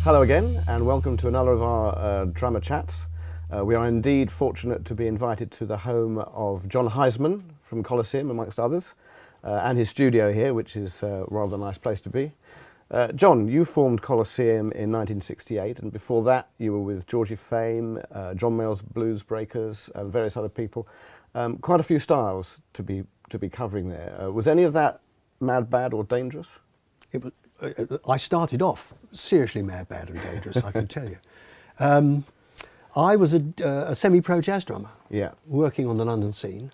Hello again, and welcome to another of our drummer chats. We are indeed fortunate to be invited to the home of Jon Hiseman from Colosseum, amongst others, and his studio here, which is a rather nice place to be. Jon, you formed Colosseum in 1968, and before that you were with Georgie Fame, John Mayall's Blues Breakers, and various other people. Quite a few styles to be covering there. Was any of that mad, bad, or dangerous? It was. I started off seriously mad, bad and dangerous, I can tell you. I was a semi-pro jazz drummer, working on the London scene,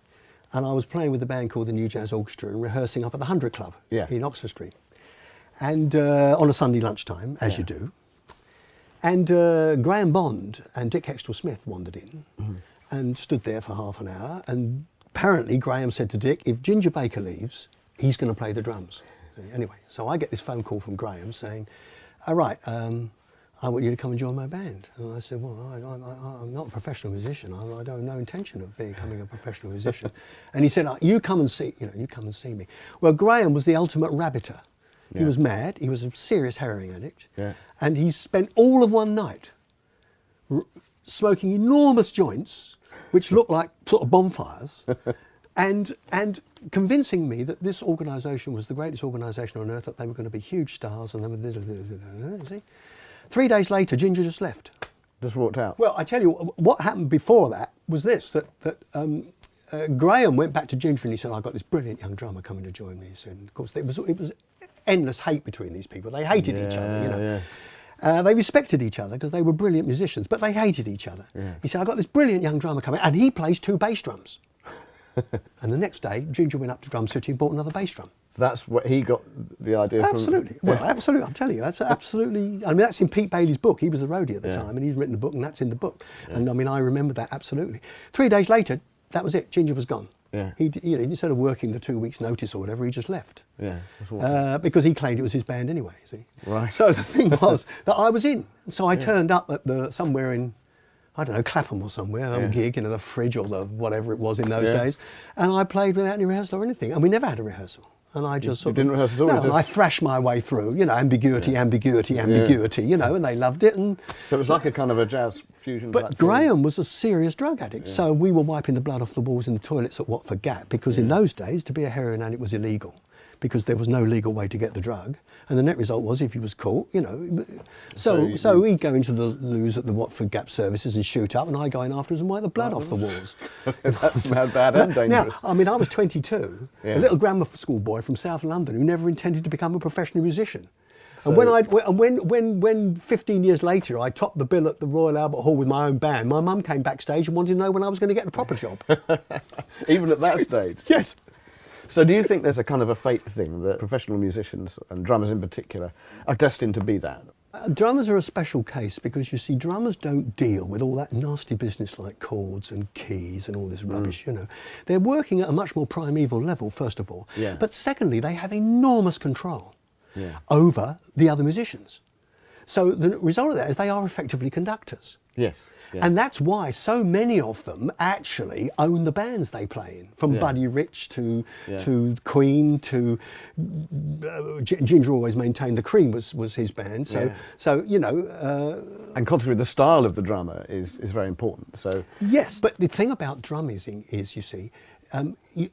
and I was playing with a band called the New Jazz Orchestra and rehearsing up at the 100 Club in Oxford Street, and on a Sunday lunchtime, as you do. And Graham Bond and Dick Hextall-Smith wandered in and stood there for half an hour, and apparently Graham said to Dick, if Ginger Baker leaves, he's going to play the drums. Anyway, so I get this phone call from Graham saying, all right, I want you to come and join my band. And I said, well, I'm not a professional musician. I don't have no intention of becoming a professional musician. And he said, you come and see me. Well, Graham was the ultimate rabbiter. He was mad. He was a serious heroin addict. And he spent all of one night smoking enormous joints, which looked like sort of bonfires, and convincing me that this organisation was the greatest organisation on earth, that they were going to be huge stars, and they were. See? 3 days later, Ginger just left. Just walked out. Well, I tell you what happened before that was this: that Graham went back to Ginger and he said, "I've got this brilliant young drummer coming to join me." So, of course, it was endless hate between these people. They hated each other, you know. They respected each other because they were brilliant musicians, but they hated each other. He said, "I've got this brilliant young drummer coming, and he plays 2 bass drums." And the next day, Ginger went up to Drum City and bought another bass drum. So that's what he got the idea from? Absolutely. Well, absolutely, I'm telling you, that's absolutely. I mean, that's in Pete Bailey's book. He was a roadie at the time, and he's written a book, and that's in the book. And I mean, I remember that absolutely. 3 days later, that was it. Ginger was gone. He, instead of working the 2 weeks' notice or whatever, he just left. Because he claimed it was his band anyway. See. Right. So the thing was that I was in. So I turned up at somewhere in, I don't know, Clapham or somewhere, a gig, the fridge or the whatever it was in those days, and I played without any rehearsal or anything, and we never had a rehearsal. And I just you didn't rehearse at all? No, and I thrashed my way through, ambiguity, and they loved it. And so it was like a kind of a jazz fusion. But Graham was a serious drug addict, so we were wiping the blood off the walls in the toilets at Watford Gap, because in those days, to be a heroin addict was illegal, because there was no legal way to get the drug. And the net result was, if he was caught, so he'd go into the loos at the Watford Gap services and shoot up, and I'd go in afterwards and wipe the blood off the walls. That's bad and dangerous. Now, I mean, I was 22, a little grammar school boy from South London who never intended to become a professional musician. So, and when 15 years later I topped the bill at the Royal Albert Hall with my own band, my mum came backstage and wanted to know when I was going to get the proper job. Even at that stage? Yes. So do you think there's a kind of a fate thing that professional musicians, and drummers in particular, are destined to be that? Drummers are a special case because, you see, drummers don't deal with all that nasty business like chords and keys and all this rubbish, They're working at a much more primeval level, first of all. But secondly, they have enormous control over the other musicians. So the result of that is they are effectively conductors. And that's why so many of them actually own the bands they play in, from Buddy Rich to Queen to Ginger always maintained the Cream was his band. So and consequently, the style of the drummer is very important. So yes, but the thing about drumming is, you see,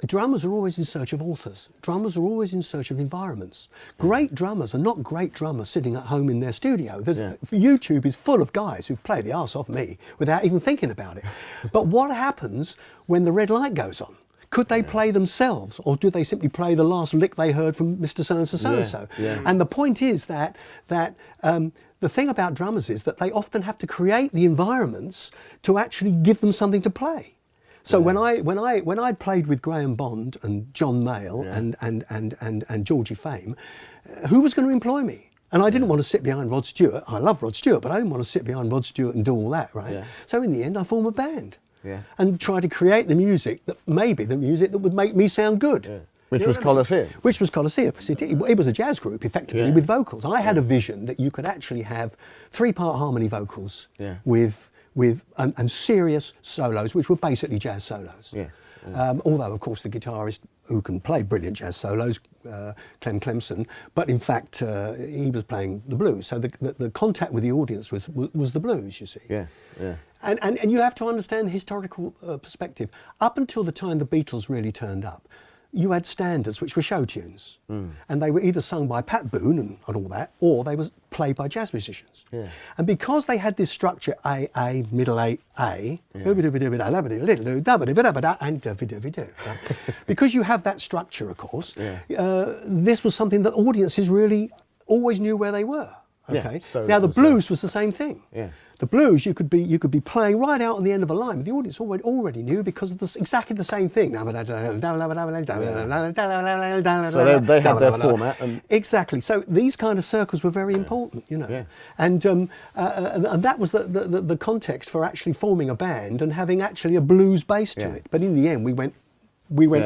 drummers are always in search of authors. Drummers are always in search of environments. Great drummers are not great drummers sitting at home in their studio. YouTube is full of guys who play the arse off me without even thinking about it. But what happens when the red light goes on? Could they play themselves, or do they simply play the last lick they heard from Mr. So-and-so, so-and-so? And the point is that the thing about drummers is that they often have to create the environments to actually give them something to play. So when I played with Graham Bond and John Mayall and Georgie Fame, who was going to employ me? And I didn't want to sit behind Rod Stewart. I love Rod Stewart, but I didn't want to sit behind Rod Stewart and do all that, right? So in the end, I formed a band and try to create the music that would make me sound good. Which was Colosseum. Which was Colosseum. It was a jazz group, effectively, with vocals. I had a vision that you could actually have 3-part harmony vocals with serious solos, which were basically jazz solos. Although, of course, the guitarist who can play brilliant jazz solos Clem Clemson, but in fact he was playing the blues. So the contact with the audience was the blues, you see. Yeah, yeah. And you have to understand the historical perspective. Up until the time the Beatles really turned up, you had standards which were show tunes, and they were either sung by Pat Boone and all that, or they were played by jazz musicians. Yeah. And because they had this structure, A, middle A, and because you have that structure, of course, this was something that audiences really always knew where they were. Okay. Yeah, so now the blues was the same thing. Yeah. The blues, you could be playing right out on the end of a line, but the audience already knew because of exactly the same thing. So they had their format. Exactly. So these kind of circles were very important, you know. Yeah. And that was the context for actually forming a band and having actually a blues base to it. But in the end, we went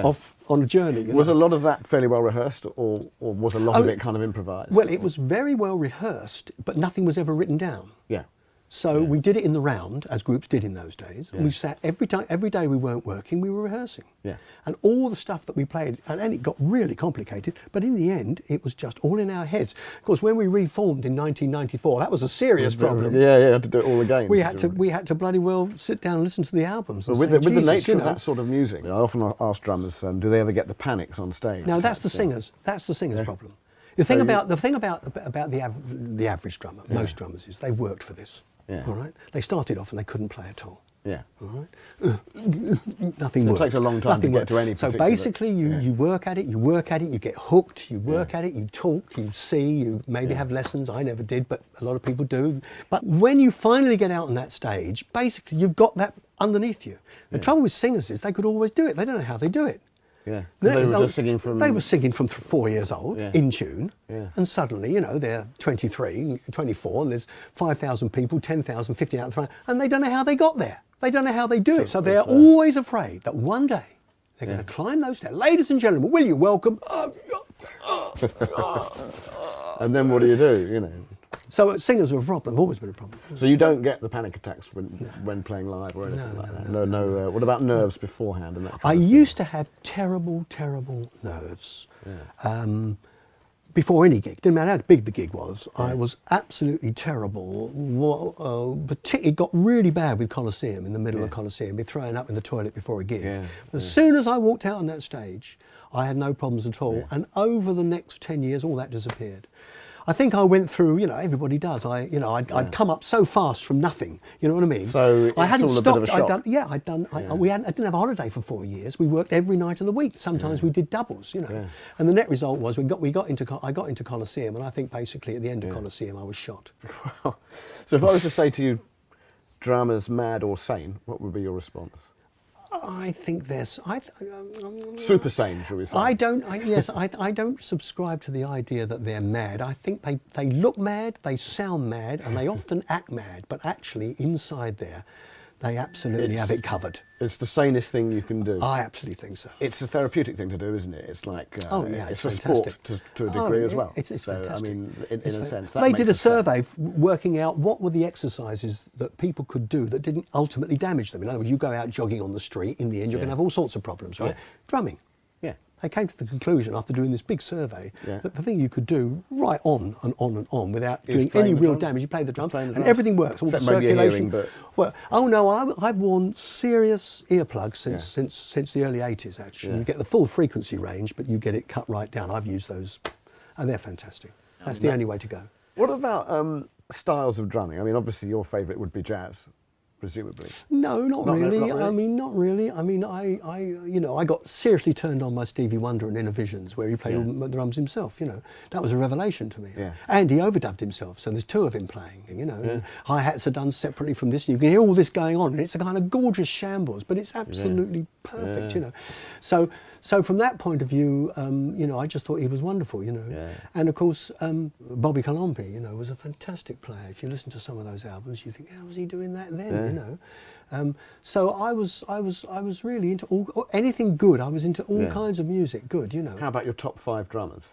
off on a journey. Was a lot of that fairly well rehearsed, or was a lot of it kind of improvised? Well, it was very well rehearsed, but nothing was ever written down. Yeah. So we did it in the round, as groups did in those days. Yeah. We sat every day we weren't working, we were rehearsing. Yeah. And all the stuff that we played, and it got really complicated, but in the end, it was just all in our heads. Of course, when we reformed in 1994, that was a serious problem. Yeah, you had to do it all again. We had to bloody well sit down and listen to the albums. And with say, the nature you of that sort of music, I often ask drummers, do they ever get the panics on stage? No, that's the singers. That's the singers' problem. The thing about the average drummer, most drummers, is they worked for this. Yeah. All right. They started off and they couldn't play at all. Yeah. All right. Nothing worked. It takes a long time to get to any So particular... basically, you work at it, you get hooked, you work at it, you talk, you see, you maybe have lessons. I never did, but a lot of people do. But when you finally get out on that stage, basically you've got that underneath you. The trouble with singers is they could always do it. They don't know how they do it. Yeah, they were just singing from... They were singing from 4 years old, in tune, and suddenly, you know, they're 23, 24, and there's 5,000 people, 10,000, 50 out the front, and they don't know how they got there. They don't know how they do it. So they're always afraid that one day they're going to climb those stairs. Ladies and gentlemen, will you welcome... And then what do, you know? So singers are a problem, have always been a problem. So you don't get the panic attacks when playing live or anything like that? No. What about nerves beforehand and that kind I of thing? used to have terrible nerves before any gig. Didn't matter how big the gig was. I was absolutely terrible. It got really bad with Colosseum, in the middle of Colosseum, be thrown up in the toilet before a gig. As soon as I walked out on that stage, I had no problems at all. And over the next 10 years, all that disappeared. I think I went through, you know, everybody does. I'd come up so fast from nothing. You know what I mean? So I hadn't all a stopped. bit of a shock. I didn't have a holiday for 4 years. We worked every night of the week. Sometimes we did doubles, you know. And the net result was I got into Colosseum, and I think basically at the end of Colosseum I was shot. So if I was to say to you, dramas mad or sane, what would be your response? I think there's... Super sane, shall we say? I don't subscribe to the idea that they're mad. I think they look mad, they sound mad, and they often act mad, but actually inside there, they absolutely have it covered. It's the sanest thing you can do. I absolutely think so. It's a therapeutic thing to do, isn't it? It's like it's a fantastic. sport to a degree as well. It's fantastic. I mean, in a sense, that they did a makes survey working out what were the exercises that people could do that didn't ultimately damage them. In other words, you go out jogging on the street, in the end you're going to have all sorts of problems, right? Drumming. Yeah. They came to the conclusion after doing this big survey that the thing you could do right on and on and on without doing any real damage. You play the drum and everything works. All the circulation. Well, I've worn serious earplugs since the early 80s. Actually, you get the full frequency range, but you get it cut right down. I've used those, and they're fantastic. That's the only way to go. What about styles of drumming? I mean, obviously your favourite would be jazz. Presumably. No, not really. I mean, not really. I mean, I got seriously turned on by Stevie Wonder and Inner Visions, where he played all the drums himself. You know, that was a revelation to me. Yeah. And he overdubbed himself, so there's two of him playing. You know, and hi-hats are done separately from this. And you can hear all this going on, and it's a kind of gorgeous shambles, but it's absolutely perfect. You know, so from that point of view, you know, I just thought he was wonderful. You know, and of course, Bobby Colomby, you know, was a fantastic player. If you listen to some of those albums, you think, how was he doing that then? You know, so I was really into anything good. I was into all kinds of music. Good, you know. How about your top 5 drummers?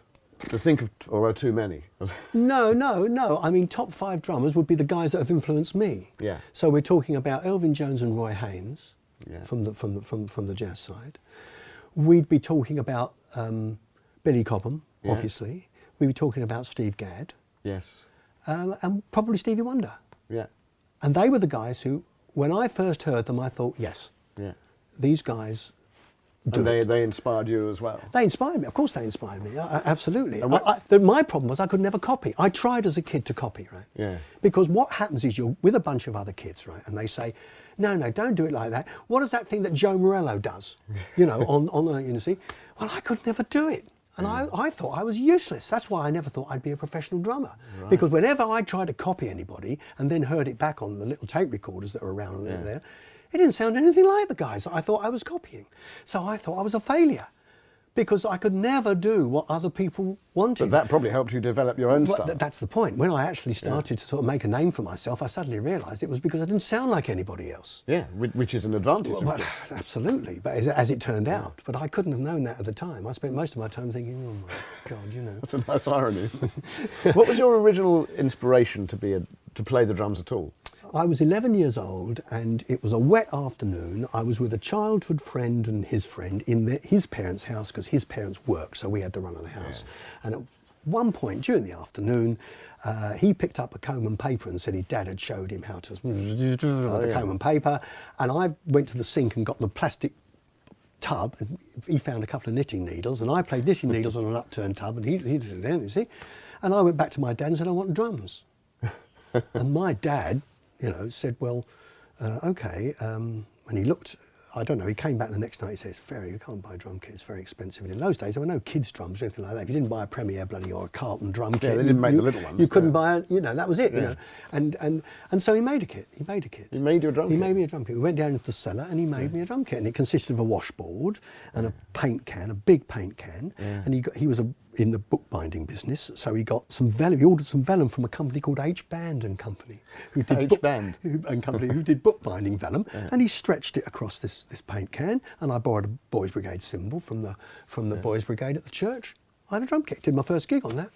To think of, or are too many? No. I mean, top 5 drummers would be the guys that have influenced me. Yeah. So we're talking about Elvin Jones and Roy Haynes from the jazz side. We'd be talking about Billy Cobham, obviously. We were talking about Steve Gadd. Yes. And probably Stevie Wonder. Yeah. And they were the guys who, when I first heard them, I thought, yes, these guys do it. They inspired you as well? They inspired me. Of course they inspired me. Absolutely. My problem was I could never copy. I tried as a kid to copy, right? Yeah. Because what happens is you're with a bunch of other kids, right? And they say, no, don't do it like that. What is that thing that Joe Morello does? You know, on you see? Well, I could never do it. And I thought I was useless. That's why I never thought I'd be a professional drummer. Right. Because whenever I tried to copy anybody and then heard it back on the little tape recorders that were around there, it didn't sound anything like the guys that I thought I was copying. So I thought I was a failure because I could never do what other people wanted. But that probably helped you develop your own style. That's the point. When I actually started to sort of make a name for myself, I suddenly realised it was because I didn't sound like anybody else. Yeah, which is an advantage. Well, absolutely, but as it turned out. But I couldn't have known that at the time. I spent most of my time thinking, oh my God, you know. That's a nice irony. What was your original inspiration to play the drums at all? I was 11 years old and it was a wet afternoon. I was with a childhood friend and his friend in his parents' house because his parents worked, so we had the run of the house. Yeah. And at one point during the afternoon, he picked up a comb and paper and said his dad had showed him how to with the comb and paper. And I went to the sink and got the plastic tub and he found a couple of knitting needles and I played knitting needles on an upturned tub and he did it then, you see. And I went back to my dad and said, I want drums. And my dad, you know, said, well, okay. And he looked, I don't know, he came back the next night, he said, you can't buy a drum kit, it's very expensive. And in those days, there were no kids' drums or anything like that. If you didn't buy a Premier bloody or a Carlton drum kit, they didn't make the little ones. You couldn't buy it, you know, that was it, you know. And so he made a kit, He made you a drum kit? He made me a drum kit. We went down into the cellar and he made me a drum kit. And it consisted of a washboard and a paint can, a big paint can. And he was in the bookbinding business, so he got some vellum. He ordered some vellum from a company called H. Band and Company, who did who did bookbinding vellum, and he stretched it across this paint can. And I borrowed a Boys Brigade symbol from the Boys Brigade at the church. I had a drum kit. Did my first gig on that.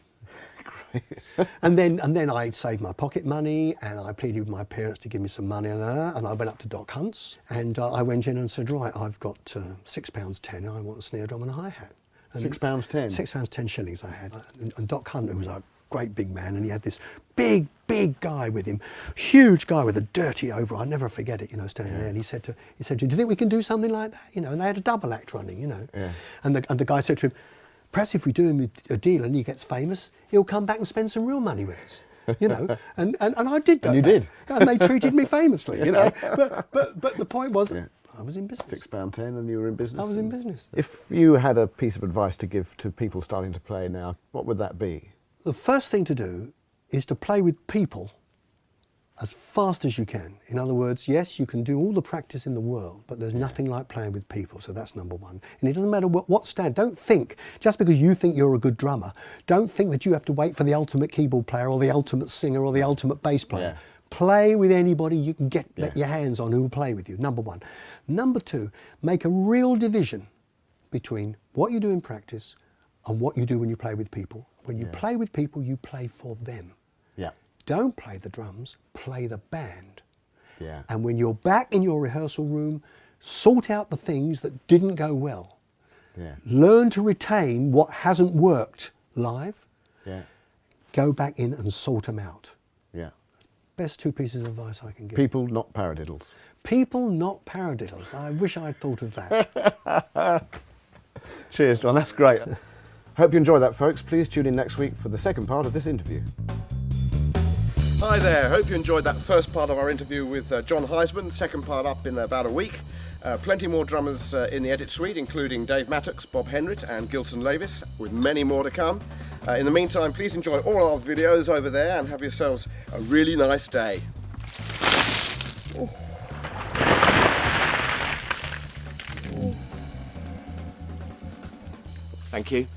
Great. and then I saved my pocket money, and I pleaded with my parents to give me some money, and I went up to Doc Hunt's, and I went in and said, right, I've got £6.10, and I want a snare drum and a hi-hat. £6.10? £6.10 I had. And Doc Hunt, who was a great big man, and he had this big guy with him, huge guy with a dirty overall. I'll never forget it, you know, standing there. And he said to him, do you think we can do something like that? You know, and they had a double act running, you know. Yeah. And the guy said to him, perhaps if we do him a deal and he gets famous, he'll come back and spend some real money with us. You know, and I did go. And you did. And they treated me famously, you know. But the point was, I was in business. £6.10 and you were in business? I was in business. If you had a piece of advice to give to people starting to play now, what would that be? The first thing to do is to play with people as fast as you can. In other words, yes, you can do all the practice in the world, but there's nothing like playing with people, so that's number one. And it doesn't matter what stand, don't think, just because you think you're a good drummer, don't think that you have to wait for the ultimate keyboard player or the ultimate singer or the ultimate bass player. Yeah. Play with anybody you can get your hands on who will play with you, number one. Number two, make a real division between what you do in practice and what you do when you play with people. When you play with people, you play for them. Yeah. Don't play the drums, play the band. Yeah. And when you're back in your rehearsal room, sort out the things that didn't go well. Yeah. Learn to retain what hasn't worked live. Yeah. Go back in and sort them out. Yeah. Best two pieces of advice I can give. People, not paradiddles. People, not paradiddles. I wish I'd thought of that. Cheers, John. That's great. Hope you enjoy that, folks. Please tune in next week for the second part of this interview. Hi there. Hope you enjoyed that first part of our interview with Jon Hiseman. Second part up in about a week. Plenty more drummers in the edit suite, including Dave Mattox, Bob Henrit and Gilson Lavis, with many more to come. In the meantime, please enjoy all our videos over there and have yourselves a really nice day. Oh. Thank you.